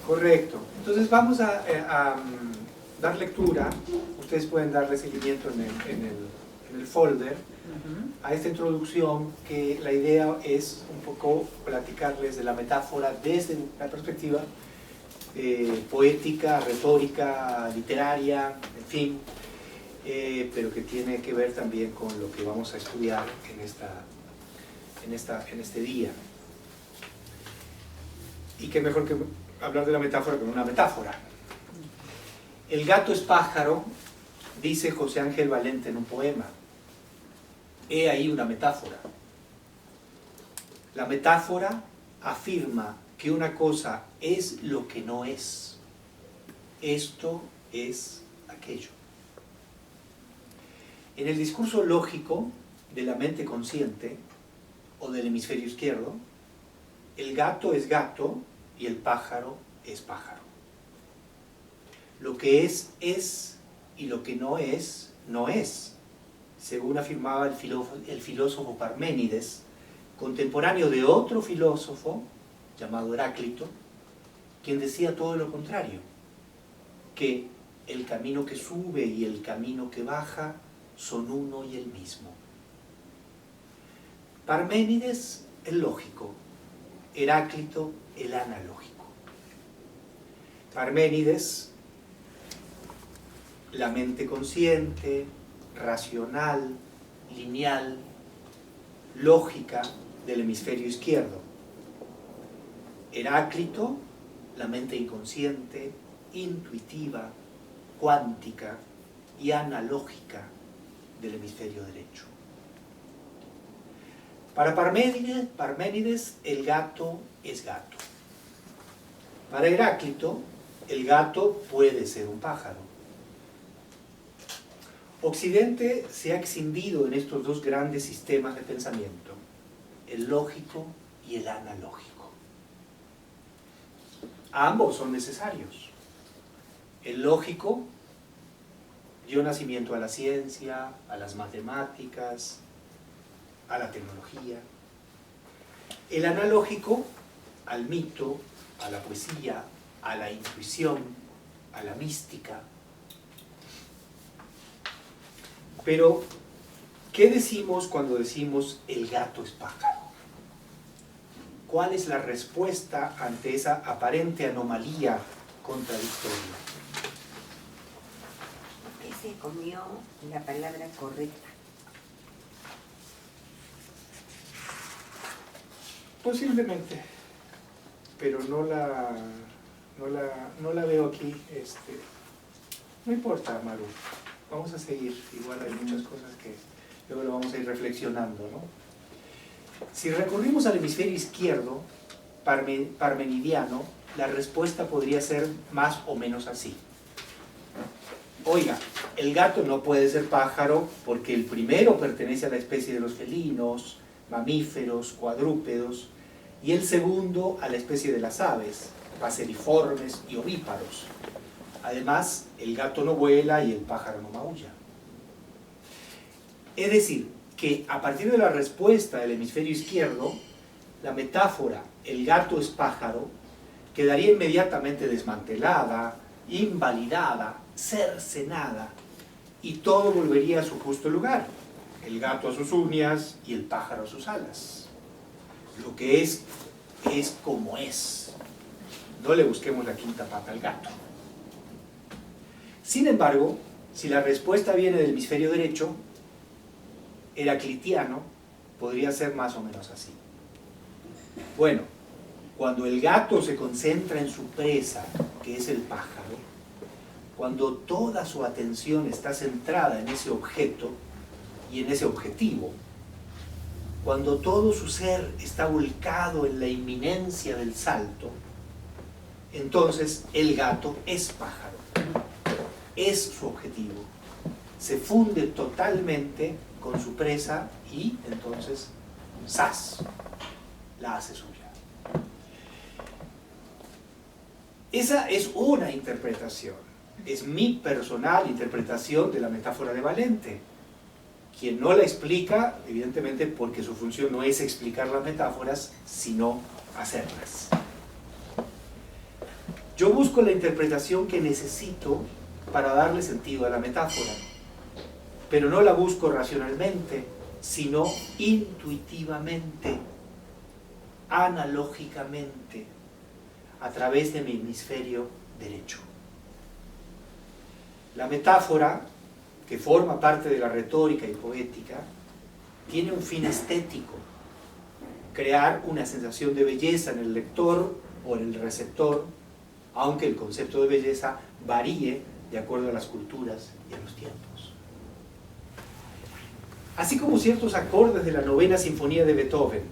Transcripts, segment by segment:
Correcto. Entonces vamos a dar lectura. Ustedes pueden darle seguimiento en el folder a esta introducción, que la idea es un poco platicarles de la metáfora desde la perspectiva poética, retórica, literaria, en fin, pero que tiene que ver también con lo que vamos a estudiar en este día. Y qué mejor que hablar de la metáfora con una metáfora. El gato es pájaro, dice José Ángel Valente en un poema. He ahí una metáfora. La metáfora afirma que una cosa es lo que no es. Esto es aquello. En el discurso lógico de la mente consciente o del hemisferio izquierdo, el gato es gato y el pájaro es pájaro. Lo que es y lo que no es, no es, según afirmaba el filósofo Parménides, contemporáneo de otro filósofo llamado Heráclito, quien decía todo lo contrario, que el camino que sube y el camino que baja son uno y el mismo. Parménides, el lógico; Heráclito, el analógico. Parménides, la mente consciente, racional, lineal, lógica del hemisferio izquierdo. Heráclito, la mente inconsciente, intuitiva, cuántica y analógica del hemisferio derecho. Para Parménides, el gato es gato. Para Heráclito, el gato puede ser un pájaro. Occidente se ha escindido en estos dos grandes sistemas de pensamiento, el lógico y el analógico. Ambos son necesarios. El lógico dio nacimiento a la ciencia, a las matemáticas, a la tecnología. El analógico al mito, a la poesía, a la intuición, a la mística. Pero, ¿qué decimos cuando decimos el gato es pájaro? ¿Cuál es la respuesta ante esa aparente anomalía contradictoria? Usted se comió la palabra correcta. Posiblemente, pero no la veo aquí. No importa, Maru, vamos a seguir. Igual hay muchas cosas que luego lo vamos a ir reflexionando, ¿no? Si recurrimos al hemisferio izquierdo, parmenidiano, la respuesta podría ser más o menos así. Oiga, el gato no puede ser pájaro porque el primero pertenece a la especie de los felinos, mamíferos, cuadrúpedos, y el segundo a la especie de las aves, paseriformes y ovíparos. Además, el gato no vuela y el pájaro no maulla. Es decir, que a partir de la respuesta del hemisferio izquierdo, la metáfora el gato es pájaro quedaría inmediatamente desmantelada, invalidada, cercenada, y todo volvería a su justo lugar. El gato a sus uñas y el pájaro a sus alas. Lo que es como es. No le busquemos la quinta pata al gato. Sin embargo, si la respuesta viene del hemisferio derecho, heraclitiano, podría ser más o menos así. Bueno, cuando el gato se concentra en su presa, que es el pájaro, cuando toda su atención está centrada en ese objeto y en ese objetivo, cuando todo su ser está volcado en la inminencia del salto, entonces el gato es pájaro, es su objetivo, se funde totalmente con su presa y entonces, ¡zas!, la hace suya. Esa es una interpretación, es mi personal interpretación de la metáfora de Valente. Quien no la explica, evidentemente, porque su función no es explicar las metáforas, sino hacerlas. Yo busco la interpretación que necesito para darle sentido a la metáfora, pero no la busco racionalmente, sino intuitivamente, analógicamente, a través de mi hemisferio derecho. La metáfora, que forma parte de la retórica y poética, tiene un fin estético: crear una sensación de belleza en el lector o en el receptor, aunque el concepto de belleza varíe de acuerdo a las culturas y a los tiempos. Así como ciertos acordes de la novena sinfonía de Beethoven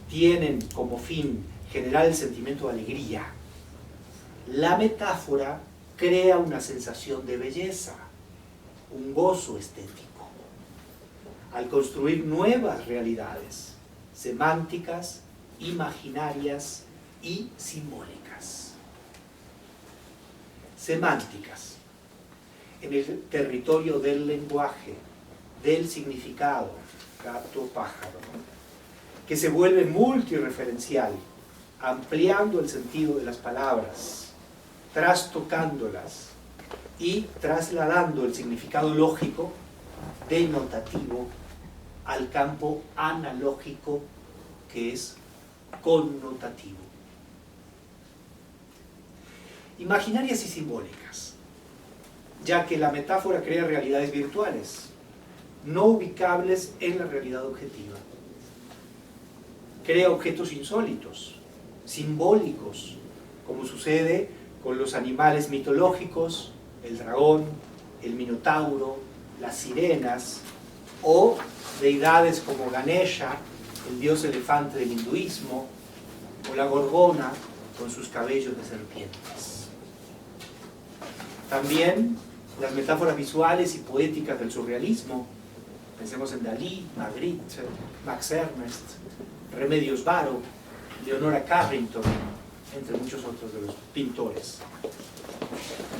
tienen como fin generar el sentimiento de alegría, la metáfora crea una sensación de belleza, un gozo estético, al construir nuevas realidades semánticas, imaginarias y simbólicas. Semánticas, en el territorio del lenguaje, del significado, gato, pájaro, ¿no?, que se vuelve multireferencial, ampliando el sentido de las palabras, trastocándolas y trasladando el significado lógico, denotativo, al campo analógico, que es connotativo. Imaginarias y simbólicas, ya que la metáfora crea realidades virtuales, no ubicables en la realidad objetiva. Crea objetos insólitos, simbólicos, como sucede con los animales mitológicos, el dragón, el minotauro, las sirenas, o deidades como Ganesha, el dios elefante del hinduismo, o la gorgona con sus cabellos de serpientes. También las metáforas visuales y poéticas del surrealismo, pensemos en Dalí, Magritte, Max Ernst, Remedios Varo, Leonora Carrington, entre muchos otros de los pintores,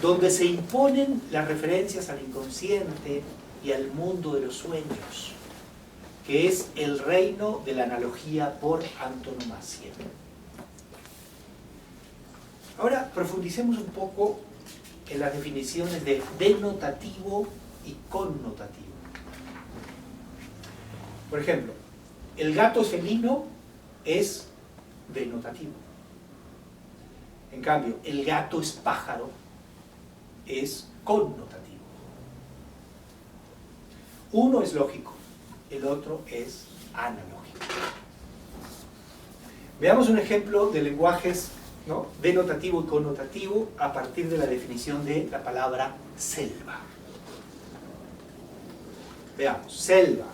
donde se imponen las referencias al inconsciente y al mundo de los sueños, que es el reino de la analogía por antonomasia. Ahora profundicemos un poco en las definiciones de denotativo y connotativo. Por ejemplo, el gato felino es denotativo. En cambio, el gato es pájaro es connotativo. Uno es lógico, el otro es analógico. Veamos un ejemplo de lenguajes, ¿no?, denotativo y connotativo a partir de la definición de la palabra selva. Veamos, selva: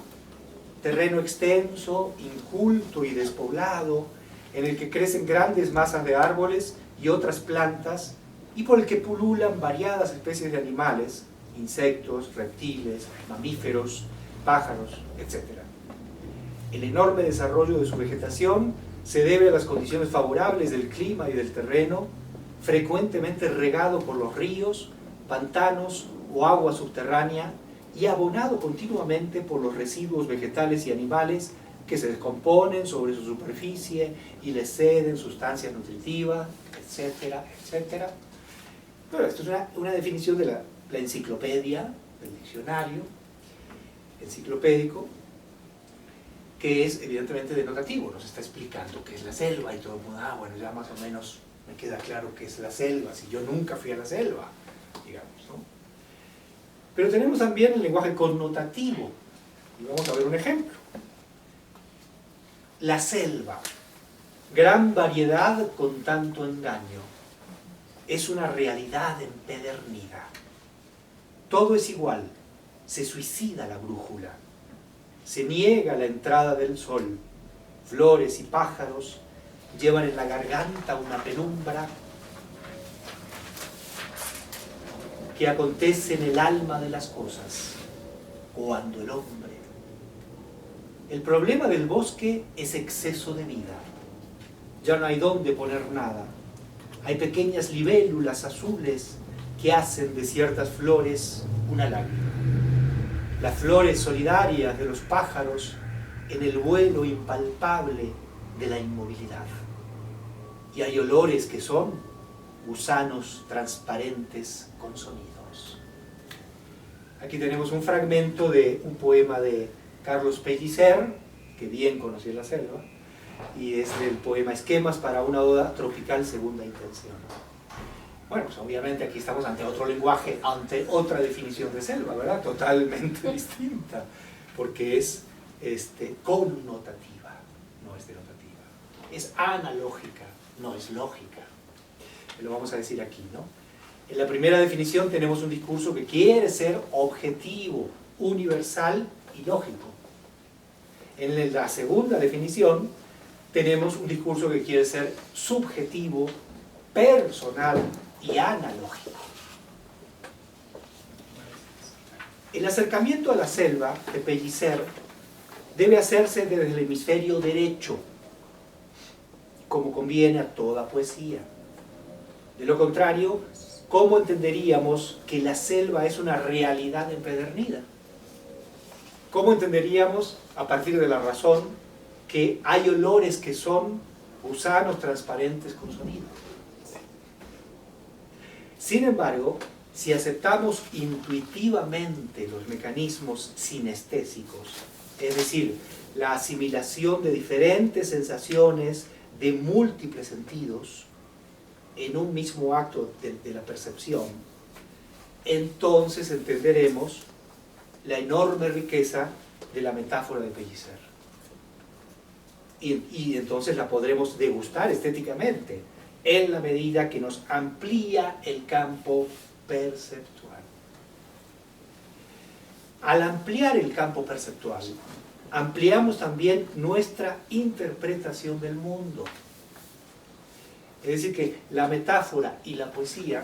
terreno extenso, inculto y despoblado, en el que crecen grandes masas de árboles y otras plantas, y por el que pululan variadas especies de animales, insectos, reptiles, mamíferos, pájaros, etc. El enorme desarrollo de su vegetación se debe a las condiciones favorables del clima y del terreno, frecuentemente regado por los ríos, pantanos o agua subterránea, y abonado continuamente por los residuos vegetales y animales que se descomponen sobre su superficie y le ceden sustancias nutritivas, etcétera, etcétera. Bueno, esto es una definición de la enciclopedia, del diccionario enciclopédico, que es evidentemente denotativo, nos está explicando qué es la selva y todo el mundo, bueno, ya más o menos me queda claro qué es la selva, si yo nunca fui a la selva, digamos, ¿no? Pero tenemos también el lenguaje connotativo, y vamos a ver un ejemplo. La selva, gran variedad con tanto engaño, es una realidad empedernida. Todo es igual, se suicida la brújula, se niega la entrada del sol, flores y pájaros llevan en la garganta una penumbra que acontece en el alma de las cosas, cuando el hombre. El problema del bosque es exceso de vida. Ya no hay dónde poner nada. Hay pequeñas libélulas azules que hacen de ciertas flores una lágrima. Las flores solidarias de los pájaros en el vuelo impalpable de la inmovilidad. Y hay olores que son gusanos transparentes con sonidos. Aquí tenemos un fragmento de un poema de Carlos Pellicer, que bien conocía la selva, y es del poema Esquemas para una oda tropical segunda intención. Bueno, pues obviamente aquí estamos ante otro lenguaje, ante otra definición de selva, ¿verdad? Totalmente distinta, porque es connotativa, no es denotativa. Es analógica, no es lógica. Lo vamos a decir aquí, ¿no? En la primera definición tenemos un discurso que quiere ser objetivo, universal y lógico. En la segunda definición tenemos un discurso que quiere ser subjetivo, personal y analógico. El acercamiento a la selva de Pellicer debe hacerse desde el hemisferio derecho, como conviene a toda poesía. De lo contrario, ¿cómo entenderíamos que la selva es una realidad empedernida? ¿Cómo entenderíamos, a partir de la razón, que hay olores que son gusanos transparentes con sonido? Sin embargo, si aceptamos intuitivamente los mecanismos sinestésicos, es decir, la asimilación de diferentes sensaciones de múltiples sentidos en un mismo acto de la percepción, entonces entenderemos la enorme riqueza de la metáfora de Pellicer. Y entonces la podremos degustar estéticamente en la medida que nos amplía el campo perceptual. Al ampliar el campo perceptual, ampliamos también nuestra interpretación del mundo. Es decir, que la metáfora y la poesía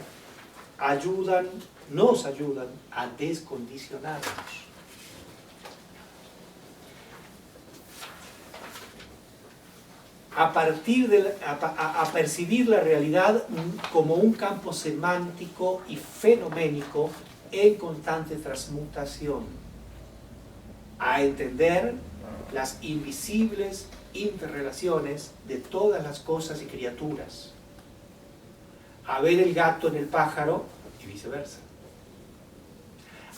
nos ayudan a descondicionarnos. A percibir la realidad como un campo semántico y fenoménico en constante transmutación, a entender las invisibles interrelaciones de todas las cosas y criaturas, a ver el gato en el pájaro y viceversa,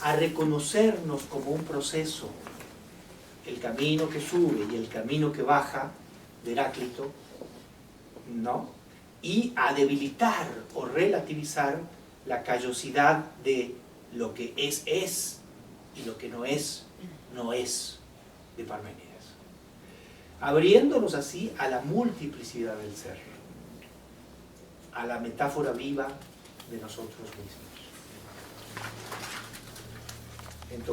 a reconocernos como un proceso, el camino que sube y el camino que baja de Heráclito, ¿no? Y a debilitar o relativizar la callosidad de lo que es y lo que no es de Parménides, abriéndonos así a la multiplicidad del ser, a la metáfora viva de nosotros mismos. Entonces,